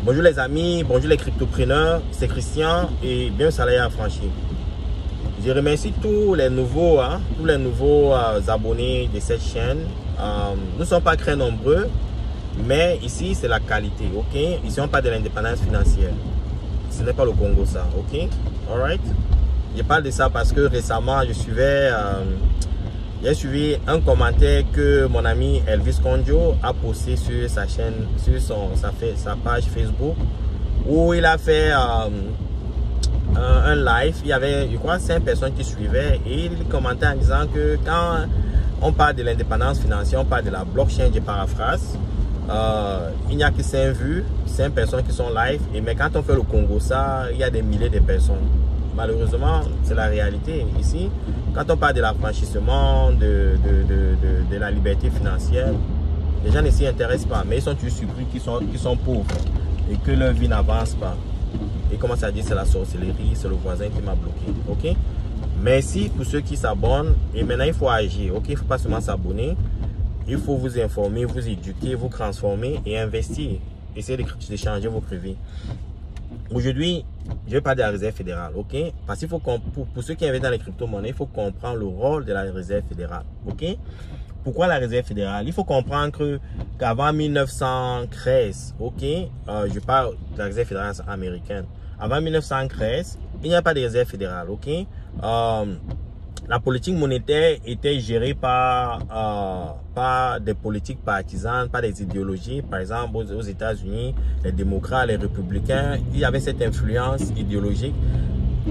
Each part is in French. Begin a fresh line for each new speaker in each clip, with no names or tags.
Bonjour les amis, bonjour les cryptopreneurs, c'est Christian et bien salaire affranchi. Je remercie tous les nouveaux, abonnés de cette chaîne. Nous ne sommes pas très nombreux, mais ici c'est la qualité, ok? Ici on parle de l'indépendance financière. Ce n'est pas le Congo ça, ok? Alright? Je parle de ça parce que récemment j'ai suivi un commentaire que mon ami Elvis Konjo a posté sur sa chaîne, sur sa page Facebook, où il a fait un live. Il y avait, je crois, 5 personnes qui suivaient et il commentait en disant que quand on parle de l'indépendance financière, on parle de la blockchain, je paraphrase, il n'y a que 5 vues, 5 personnes qui sont live, mais quand on fait le Congo, ça, il y a des milliers de personnes. Malheureusement, c'est la réalité ici. Quand on parle de l'affranchissement, de la liberté financière, les gens ne s'y intéressent pas. Mais ils sont toujours surpris qu'ils sont pauvres et que leur vie n'avance pas. Ils commencent à dire c'est la sorcellerie, c'est le voisin qui m'a bloqué. Ok? Merci pour ceux qui s'abonnent. Et maintenant, il faut agir. Ok? Il ne faut pas seulement s'abonner. Il faut vous informer, vous éduquer, vous transformer et investir. Essayez de changer votre vie. Aujourd'hui, je vais parler de la réserve fédérale, ok? Parce qu'il faut pour ceux qui investissent dans les crypto-monnaies, il faut comprendre le rôle de la réserve fédérale, ok? Pourquoi la réserve fédérale? Il faut comprendre qu'avant 1913, ok? Je parle de la réserve fédérale américaine. Avant 1913, il n'y a pas de réserve fédérale, ok? La politique monétaire était gérée par des politiques partisanes, par des idéologies. Par exemple, aux États-Unis, les démocrates, les républicains, il y avait cette influence idéologique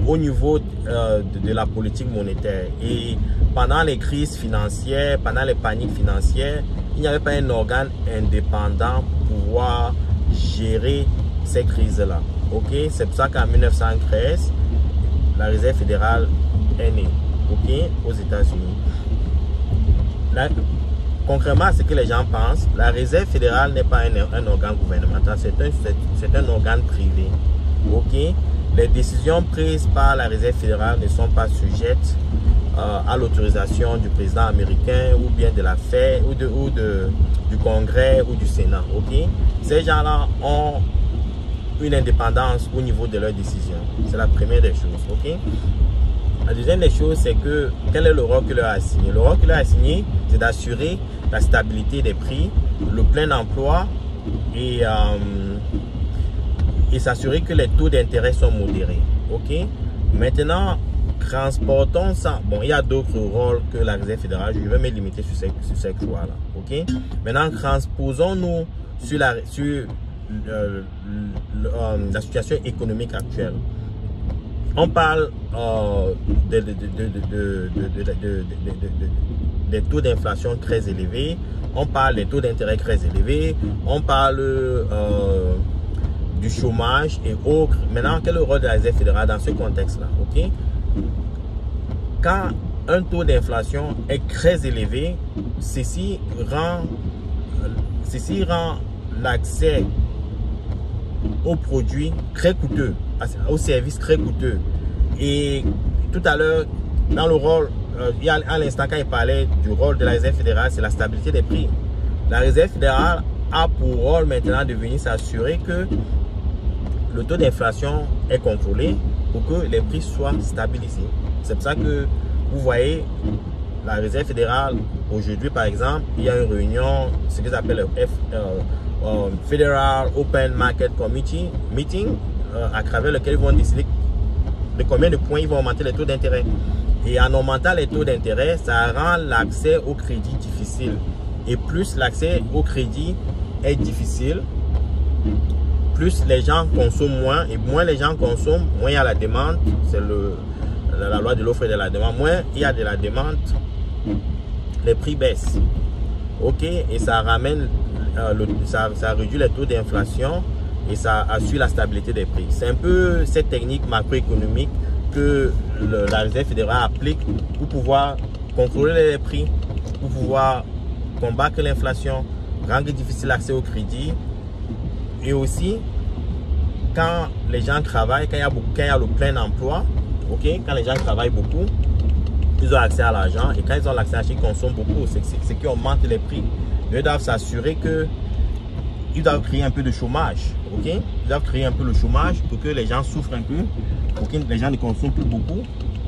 au niveau de la politique monétaire. Et pendant les crises financières, pendant les paniques financières, il n'y avait pas un organe indépendant pour pouvoir gérer ces crises-là. Okay? C'est pour ça qu'en 1913, la Réserve fédérale est née. Okay, aux États-Unis. Concrètement, ce que les gens pensent, la Réserve fédérale n'est pas un organe gouvernemental, c'est un organe privé. Okay? Les décisions prises par la Réserve fédérale ne sont pas sujettes à l'autorisation du président américain ou bien de la Fed ou du Congrès ou du Sénat. Okay? Ces gens-là ont une indépendance au niveau de leurs décisions. C'est la première des choses. Okay? La deuxième des choses, c'est que quel est le rôle qu'il leur a assigné? Le rôle qu'il leur a assigné, c'est d'assurer la stabilité des prix, le plein emploi et s'assurer que les taux d'intérêt sont modérés. Ok? Maintenant, transportons ça. Bon, il y a d'autres rôles que la Réserve fédérale. Je vais me limiter sur ces trois-là. Ok? Maintenant, transposons-nous sur la situation économique actuelle. On parle des taux d'inflation très élevés, on parle des taux d'intérêt très élevés, on parle du chômage et autres. Maintenant, quel est le rôle de la Réserve fédérale dans ce contexte-là? Okay? Quand un taux d'inflation est très élevé, ceci rend l'accès aux produits très coûteux, aux services très coûteux. Et tout à l'heure, dans le rôle, à l'instant quand il parlait du rôle de la Réserve fédérale, c'est la stabilité des prix. La Réserve fédérale a pour rôle maintenant de venir s'assurer que le taux d'inflation est contrôlé pour que les prix soient stabilisés. C'est pour ça que vous voyez la Réserve fédérale aujourd'hui, par exemple, il y a une réunion, ce qu'ils appellent le Federal Open Market Committee meeting, à travers lequel ils vont décider de combien de points ils vont augmenter les taux d'intérêt. Et en augmentant les taux d'intérêt, ça rend l'accès au crédit difficile. Et plus l'accès au crédit est difficile, plus les gens consomment moins. Et moins les gens consomment, moins il y a la demande. C'est la loi de l'offre et de la demande. Moins il y a de la demande, les prix baissent. Ok? Et ça ramène, ça réduit les taux d'inflation et ça assure la stabilité des prix. C'est un peu cette technique macroéconomique que la Réserve fédérale applique pour pouvoir contrôler les prix, pour pouvoir combattre l'inflation, rendre difficile l'accès au crédit. Et aussi, quand les gens travaillent, quand il y a le plein emploi, okay, quand les gens travaillent beaucoup, ils ont accès à l'argent. Et quand ils ont l'accès à l'argent, ils consomment beaucoup. C'est ce qui augmente les prix. Ils doivent s'assurer que ils doivent créer un peu de chômage, ok? Ils doivent créer un peu le chômage pour que les gens souffrent un peu, pour que les gens ne consomment plus beaucoup.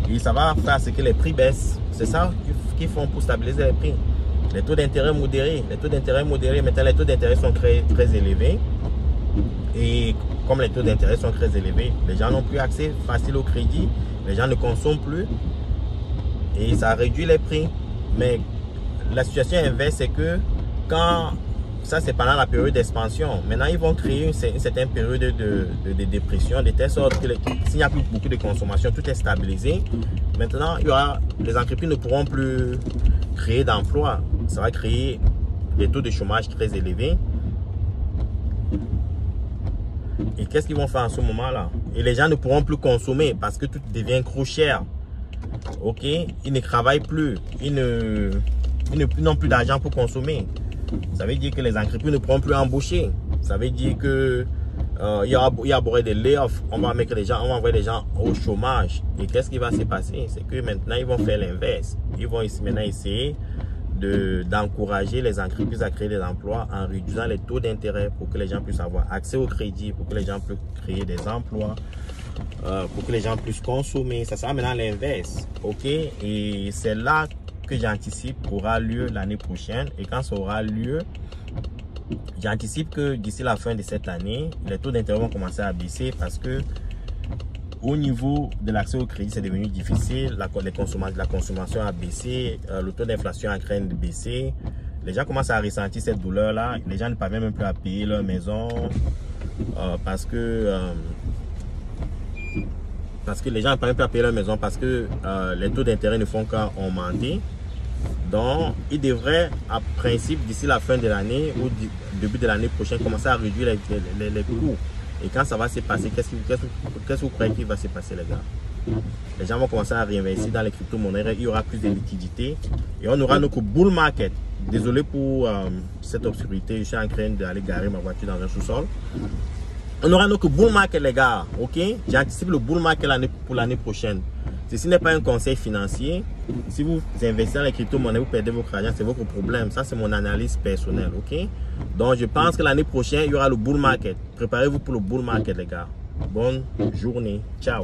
Et ça va faire ce que les prix baissent. C'est ça qu'ils font pour stabiliser les prix. Les taux d'intérêt modérés. Les taux d'intérêt modérés, maintenant les taux d'intérêt sont très élevés. Et comme les taux d'intérêt sont très élevés, les gens n'ont plus accès facile au crédit. Les gens ne consomment plus. Et ça réduit les prix. Mais la situation inverse, c'est que quand... Ça, c'est pendant la période d'expansion. Maintenant, ils vont créer une certaine période de dépression, de telle sorte que s'il n'y a plus beaucoup de consommation, tout est stabilisé. Maintenant, les entreprises ne pourront plus créer d'emplois. Ça va créer des taux de chômage très élevés. Et qu'est-ce qu'ils vont faire en ce moment-là? Et les gens ne pourront plus consommer parce que tout devient trop cher. Ok? Ils ne travaillent plus. Ils n'ont plus d'argent pour consommer. Ça veut dire que les entreprises ne pourront plus embaucher. Ça veut dire que il y aura des layoffs. On va envoyer les gens au chômage. Et qu'est-ce qui va se passer? C'est que maintenant, ils vont faire l'inverse. Ils vont maintenant essayer d'encourager les entreprises à créer des emplois en réduisant les taux d'intérêt pour que les gens puissent avoir accès au crédit, pour que les gens puissent créer des emplois, pour que les gens puissent consommer. Ça sera maintenant l'inverse. Ok? Et c'est là que j'anticipe aura lieu l'année prochaine. Et quand ça aura lieu, j'anticipe que d'ici la fin de cette année, les taux d'intérêt vont commencer à baisser parce que au niveau de l'accès au crédit, c'est devenu difficile. La consommation a baissé, le taux d'inflation a craint de baisser. Les gens commencent à ressentir cette douleur-là. Les gens ne parviennent même plus à payer leur maison parce que les gens ne parviennent plus à payer leur maison parce que les taux d'intérêt ne font qu'augmenter. Donc, ils devraient, à principe, d'ici la fin de l'année ou début de l'année prochaine, commencer à réduire les coûts. Et quand ça va se passer, qu'est-ce que vous croyez qu'il va se passer, les gars? Les gens vont commencer à réinvestir dans les crypto-monnaies. Il y aura plus de liquidités. Et on aura notre bull market. Désolé pour cette obscurité. Je suis en train d'aller garer ma voiture dans un sous-sol. On aura notre bull market, les gars. Ok? J'anticipe le bull market pour l'année prochaine. Ceci n'est pas un conseil financier. Si vous investissez dans les crypto-monnaies, vous perdez votre argent, c'est votre problème. Ça, c'est mon analyse personnelle. Ok? Donc, je pense que l'année prochaine, il y aura le bull market. Préparez-vous pour le bull market, les gars. Bonne journée. Ciao.